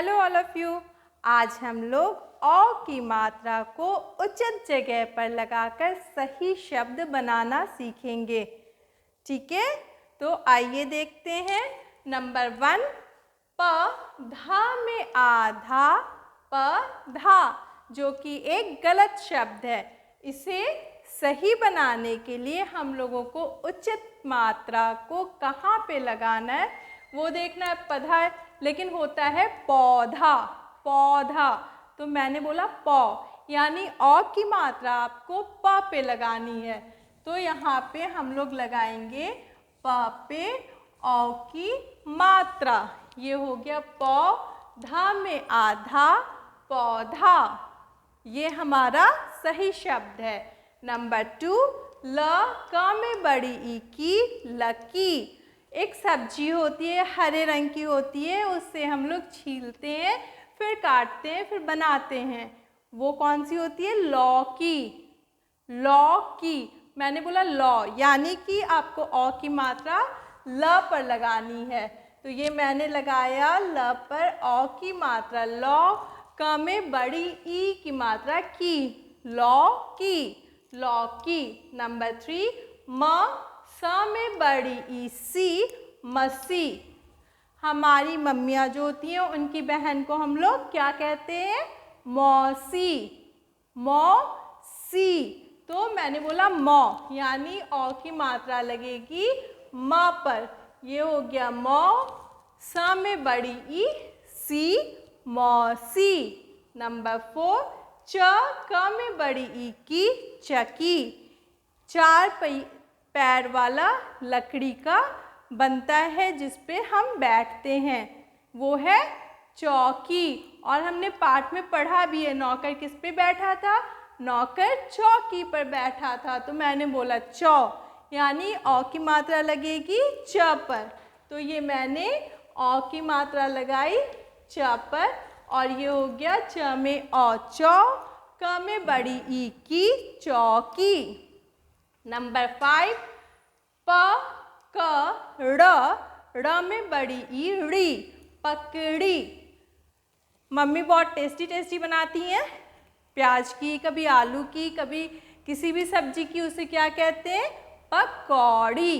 Hello all of you. आज हम लोग औ की मात्रा को उचित जगह पर लगाकर सही शब्द बनाना सीखेंगे। ठीक है, तो आइए देखते हैं। नंबर 1, धा में आधा धा, जो कि एक गलत शब्द है। इसे सही बनाने के लिए हम लोगों को उचित मात्रा को कहाँ पे लगाना है वो देखना है। पधा है लेकिन होता है पौधा, पौधा। तो मैंने बोला पौ, यानी औ की मात्रा आपको प पे लगानी है। तो यहाँ पे हम लोग लगाएंगे प पे औ की मात्रा। ये हो गया पौधा में आधा पौधा। ये हमारा सही शब्द है। नंबर 2, ल क में बड़ी ई की लकी। एक सब्जी होती है, हरे रंग की होती है, उससे हम लोग छीलते हैं, फिर काटते हैं, फिर बनाते हैं। वो कौन सी होती है? लौकी, लौकी। मैंने बोला लौ, यानी कि आपको औ की मात्रा ल पर लगानी है। तो ये मैंने लगाया ल पर औ की मात्रा लौ, क में बड़ी ई की मात्रा की, लौकी, लौकी। नंबर 3, म स में बड़ी ई सी मसी। हमारी मम्मियाँ जो होती हैं उनकी बहन को हम लोग क्या कहते हैं? मौसी, मौसी। तो मैंने बोला मौ, यानी औ की मात्रा लगेगी म पर। ये हो गया मौ, स में बड़ी ई सी मौसी। नंबर 4, च क में बड़ी ई की चकी। 4 पैर वाला लकड़ी का बनता है जिस पे हम बैठते हैं, वो है चौकी। और हमने पाठ में पढ़ा भी है, नौकर किस पे बैठा था? नौकर चौकी पर बैठा था। तो मैंने बोला चौ, यानी औ की मात्रा लगेगी च पर। तो ये मैंने औ की मात्रा लगाई च पर, और ये हो गया च में औ चौ, क में बड़ी ई की चौकी। नंबर 5, प क ड़ में बड़ी ई ड़ी, पकड़ी। मम्मी बहुत टेस्टी टेस्टी बनाती हैं, प्याज की, कभी आलू की, कभी किसी भी सब्जी की। उसे क्या कहते हैं? पकौड़ी,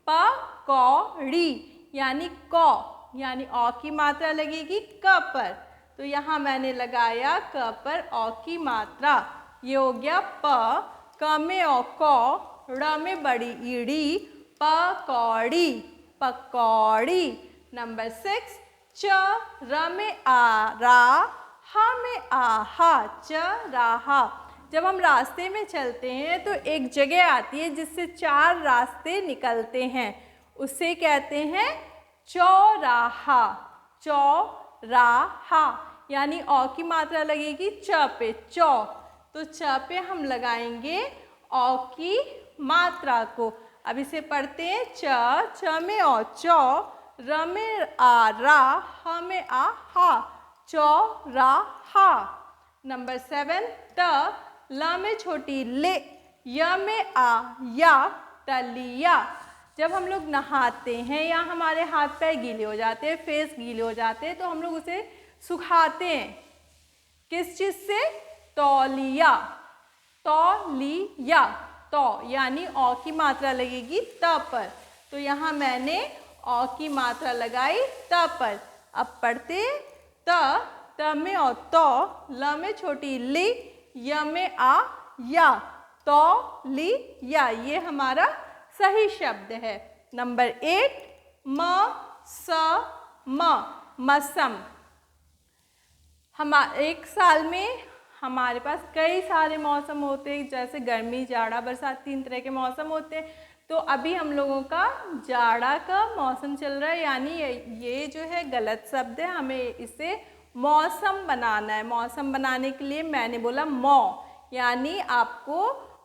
पकौड़ी। यानी कौ, यानी औ की मात्रा लगेगी क पर। तो यहाँ मैंने लगाया क पर औ की मात्रा। ये हो गया प, क में औ कौ, ड़ में बड़ी ईड़ी, पकौड़ी, पकौड़ी। नंबर 6, च र में आ रा, हा में आहा, च राहा। जब हम रास्ते में चलते हैं तो एक जगह आती है जिससे 4 रास्ते निकलते हैं, उसे कहते हैं चौराहा, चौराहा। यानी औ की मात्रा लगेगी च पे, चौ। तो च पे हम लगाएंगे औ की मात्रा को। अब इसे पढ़ते हैं। च में औ चौ, र में आ रा, ह में आ हा, चौराहा। नंबर 7, त ल में छोटी ले, य में आ या, तलिया। जब हम लोग नहाते हैं या हमारे हाथ पैर गीले हो जाते हैं, फेस गीले हो जाते हैं, तो हम लोग उसे सुखाते हैं किस चीज़ से? तौलिया, तौलिया। तौ यानी औ की मात्रा लगेगी त पर। तो यहाँ मैंने औ की मात्रा लगाई त पर। अब पढ़ते त में औ तौ, ल में छोटी ली, य में आ या, तौलिया। ये हमारा सही शब्द है। नंबर 8, म स म, मसम। एक साल में हमारे पास कई सारे मौसम होते हैं, जैसे गर्मी, जाड़ा, बरसात, 3 तरह के मौसम होते हैं। तो अभी हम लोगों का जाड़ा का मौसम चल रहा है, यानी ये जो है गलत शब्द है, हमें इसे मौसम बनाना है। मौसम बनाने के लिए मैंने बोला मौ, यानी आपको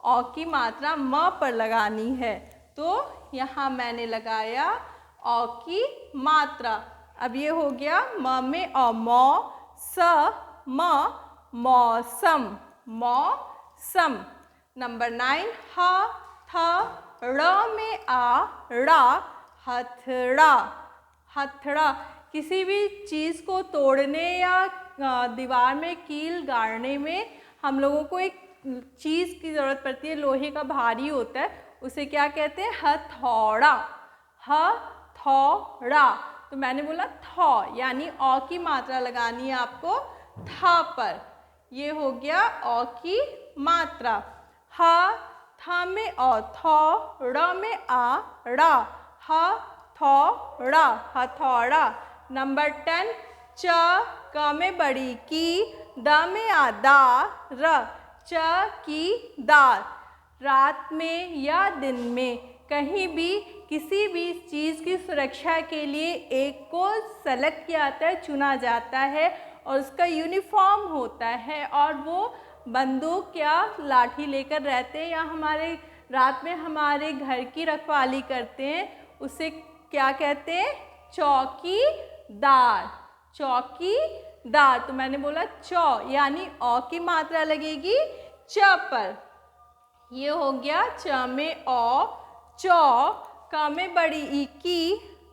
औ की मात्रा म पर लगानी है। तो यहाँ मैंने लगाया औ की मात्रा। अब ये हो गया म में औ मौ, स म, मौसम, मौसम। नंबर 9, ह थ ड़ में आ ड़ा, हथड़ा, हथड़ा। किसी भी चीज़ को तोड़ने या दीवार में कील गाड़ने में हम लोगों को एक चीज़ की ज़रूरत पड़ती है, लोहे का भारी होता है, उसे क्या कहते हैं? हथौड़ा। हथौड़ा। तो मैंने बोला थौ, यानी अ की मात्रा लगानी है आपको था पर। ये हो गया अ की मात्रा। था में अ, थौ, ड़ में आ, ड़ा, हथौड़ा, हथौड़ा। नंबर 10, च, क में बड़ी की, द में आ, दा, र, चौकीदार। रात में या दिन में कहीं भी किसी भी चीज़ की सुरक्षा के लिए एक को सेलेक्ट किया जाता है, चुना जाता है और उसका यूनिफॉर्म होता है और वो बंदूक या लाठी लेकर रहते हैं या हमारे रात में हमारे घर की रखवाली करते हैं, उसे क्या कहते हैं? चौकीदार। चौकीदार। तो मैंने बोला चौ, यानी अ की मात्रा लगेगी च पर। ये हो गया च में अ, चौ, क में बड़ी ई की,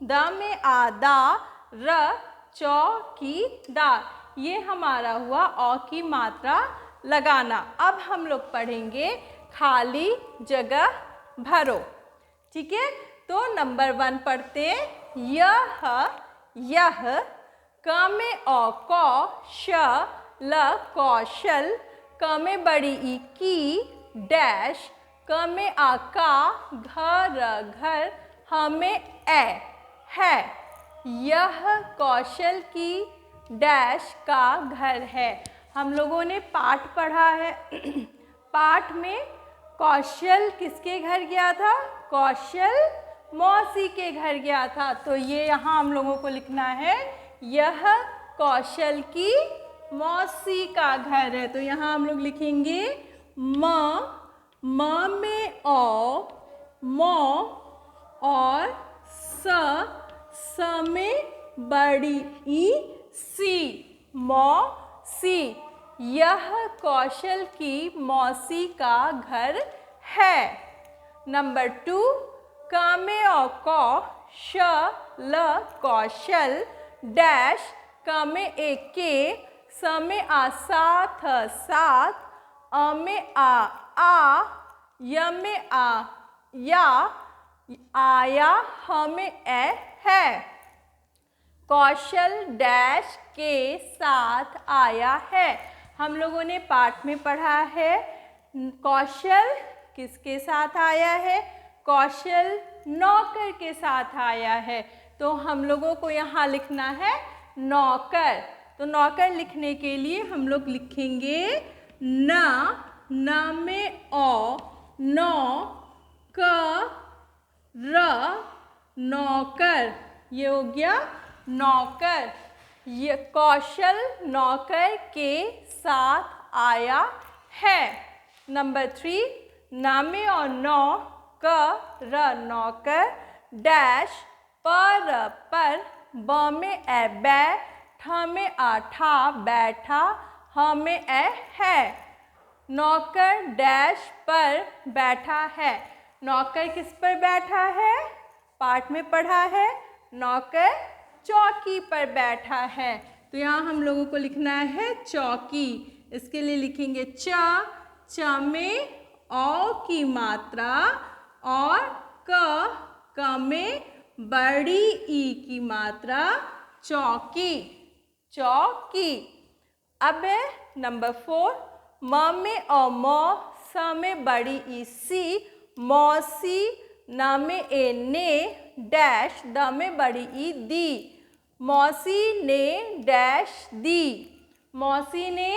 द में आ, दा, र, चौकीदार। ये हमारा हुआ अ की मात्रा लगाना। अब हम लोग पढ़ेंगे खाली जगह भरो। ठीक है, तो नंबर 1 पढ़ते हैं। यह, क में अ, क, श, ल, कौशल, क में बड़ी ई की, डैश, क में आ, का, घर, घर, ह में ए, है। यह कौशल की डैश का घर है। हम लोगों ने पाठ पढ़ा है। पाठ में कौशल किसके घर गया था? कौशल मौसी के घर गया था। तो ये यहाँ हम लोगों को लिखना है, यह कौशल की मौसी का घर है। तो यहाँ हम लोग लिखेंगे म में ओ, मौ, और स में बड़ी ई, सी, मौसी। यह कौशल की मौसी का घर है। नंबर 2, क में औ, क, श, ल, कौशल, डैश, क में ए, के, स में आ, साथ, साथ, अ में आ, य में आ, या, आया, ह में ए, है। कौशल डैश के साथ आया है। हम लोगों ने पाठ में पढ़ा है कौशल किसके साथ आया है? कौशल नौकर के साथ आया है। तो हम लोगों को यहाँ लिखना है नौकर। तो नौकर लिखने के लिए हम लोग लिखेंगे न में ओ, नौ, क, र, नौकर। ये हो गया नौकर। ये कौशल नौकर के साथ आया है। नंबर 3, न में और नौ, क, र, नौकर, डैश, पर, ब में ए, बै, ठ में आ, ठा, बैठा, ह में ए, है। नौकर डैश पर बैठा है। नौकर किस पर बैठा है? पाठ में पढ़ा है नौकर चौकी पर बैठा है। तो यहाँ हम लोगों को लिखना है चौकी। इसके लिए लिखेंगे च में औ की मात्रा और क में बड़ी ई की मात्रा, चौकी, चौकी। अब नंबर 4, म में अ, मौ, स में बड़ी ई, सी, मौसी, न में ए, ने, डैश, द में बड़ी ई, दी। मौसी ने डैश दी। मौसी ने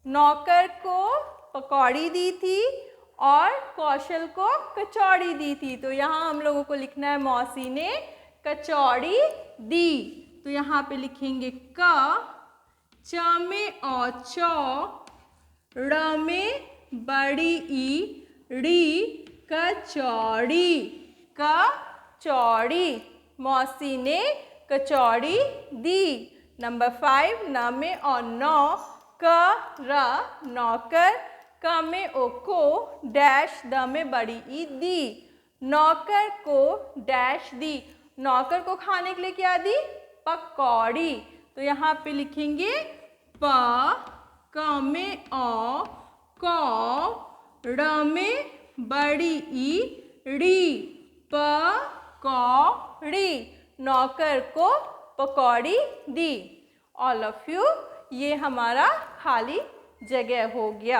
नौकर को पकौड़ी दी थी और कौशल को कचौड़ी दी थी। तो यहाँ हम लोगों को लिखना है मौसी ने कचौड़ी दी। तो यहाँ पे लिखेंगे च में औ, चौ, ड़ में बड़ी ई, ड़ी, कचौड़ी, कचौड़ी। मौसी ने कचौड़ी दी। नंबर 5, न में और नौ, क, र, नौकर, क में ओ, को, डैश, द में बड़ी ई, दी। नौकर को डैश दी। नौकर को खाने के लिए क्या दी? पकौड़ी। तो यहाँ पे लिखेंगे प क में औ क ड़ में बड़ी ई ड़ी पकौड़ी। नौकर को पकौड़ी दी। ऑल ऑफ यू, ये हमारा खाली जगह हो गया।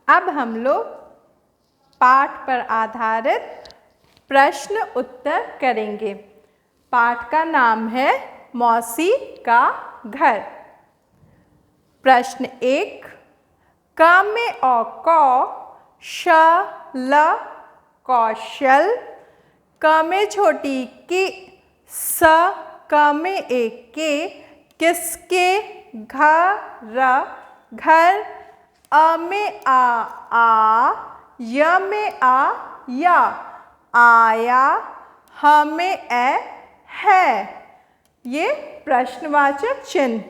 अब हम लोग पाठ पर आधारित प्रश्न उत्तर करेंगे। पाठ का नाम है मौसी का घर। प्रश्न 1, क में औ क श ल कौशल, क में छोटी की स क में एक के किसके घर घर, अ में आ य में आ या आया, ह में ए है। ये प्रश्नवाचक चिन्ह।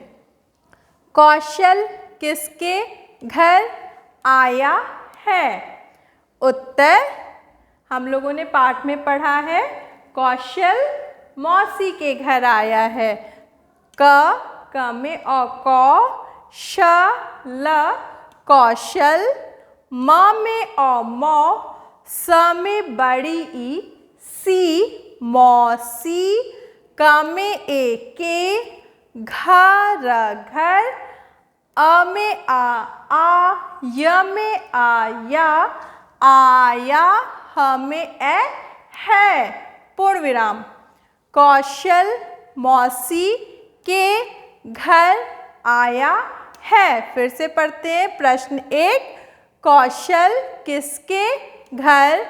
कौशल किसके घर आया है? उत्तर हम लोगों ने पाठ में पढ़ा है, कौशल मौसी के घर आया है। क में औ क श ल कौशल, म में औ मौ स में बड़ी ई सी मौसी, क में ए के घर घर, अ में आ य में आ या आया, ह में ए है। पूर्ण विराम। कौशल मौसी के घर आया है। फिर से पढ़ते हैं प्रश्न 1, कौशल किसके घर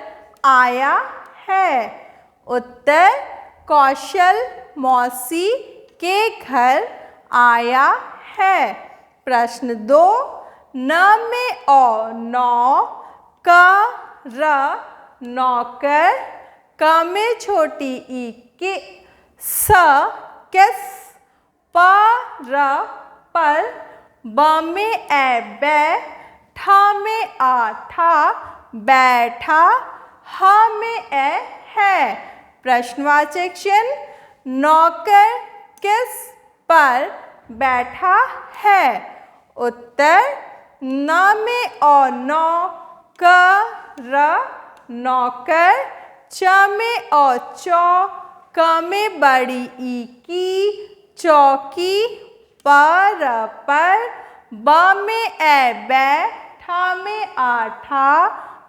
आया है? उत्तर कौशल मौसी के घर आया है। प्रश्न 2, न में औ नौ क र नौकर, क में छोटी ई के स किस प र पर, ब में ए बै, ठ में आ ठा बैठा, ह में ए है। प्रश्नवाचक चिन्ह। नौकर किस पर बैठा है? उत्तर न में औ नौ क र नौकर, च में औ चौ क में बड़ी ई की चौकी, पर, ब में ए बै, ठ में आ ठा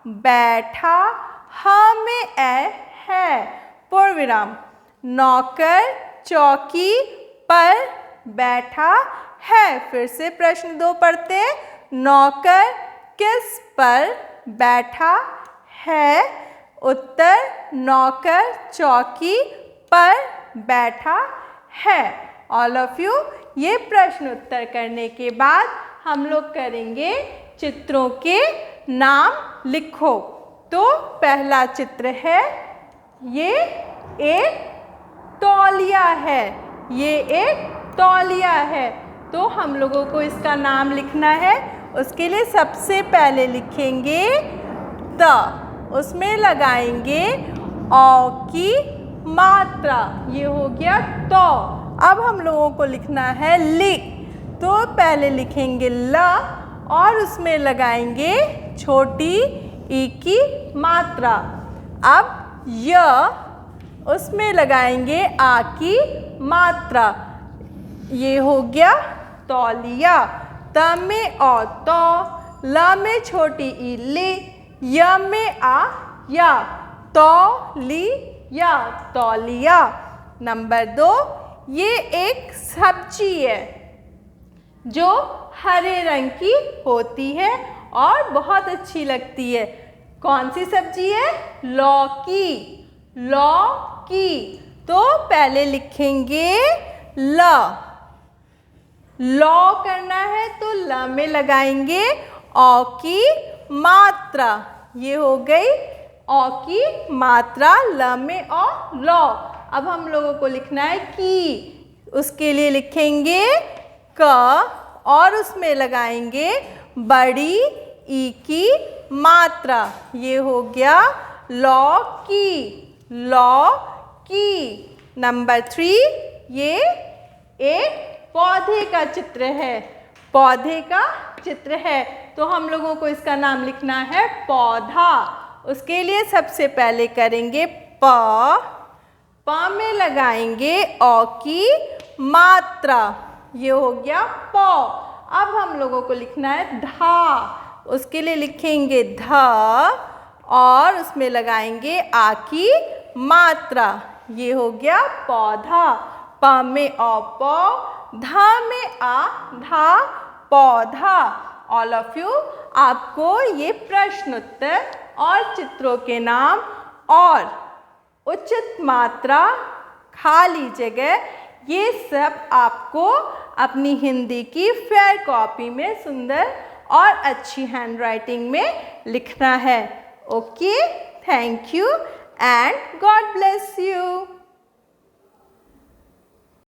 बैठा, ह में ए है। पूर्ण विराम। नौकर चौकी पर बैठा है। फिर से प्रश्न 2 पढ़ते हैं। नौकर किस पर बैठा है? उत्तर नौकर चौकी पर बैठा है। ऑल ऑफ यू, ये प्रश्न उत्तर करने के बाद हम लोग करेंगे चित्रों के नाम लिखो। तो पहला चित्र है, ये एक तौलिया है। ये एक तौलिया है। तो हम लोगों को इसका नाम लिखना है। उसके लिए सबसे पहले लिखेंगे त, उसमें लगाएंगे औ की मात्रा, ये हो गया तो। अब हम लोगों को लिखना है लि, तो पहले लिखेंगे ल और उसमें लगाएंगे छोटी ई की मात्रा। अब य, उसमें लगाएंगे आ की मात्रा, ये हो गया तौलिया। त में औ तो, ल में छोटी ई ले, य में आ या तौलिया तौलिया। नंबर 2, ये एक सब्जी है जो हरे रंग की होती है और बहुत अच्छी लगती है। कौन सी सब्जी है? लौकी। लौकी। तो पहले लिखेंगे ल, लौ करना है तो ल में लगाएंगे औ की मात्रा, ये हो गई औ की मात्रा, ल में औ लौ। अब हम लोगों को लिखना है की, उसके लिए लिखेंगे क और उसमें लगाएंगे बड़ी ई की मात्रा, ये हो गया लौकी, लौकी। नंबर 3, ये एक पौधे का चित्र है, पौधे का चित्र है, तो हम लोगों को इसका नाम लिखना है पौधा। उसके लिए सबसे पहले करेंगे प में लगाएंगे औ की मात्रा, ये हो गया प। अब हम लोगों को लिखना है धा, उसके लिए लिखेंगे ध और उसमें लगाएंगे आ की मात्रा, ये हो गया पौधा। प में औ प, धा में आ धा, पौधा। ऑल ऑफ यू, आपको ये प्रश्न उत्तर और चित्रों के नाम और उचित मात्रा, खाली जगह, ये सब आपको अपनी हिंदी की फेयर कॉपी में सुंदर और अच्छी हैंडराइटिंग में लिखना है। Okay, thank you and God bless you.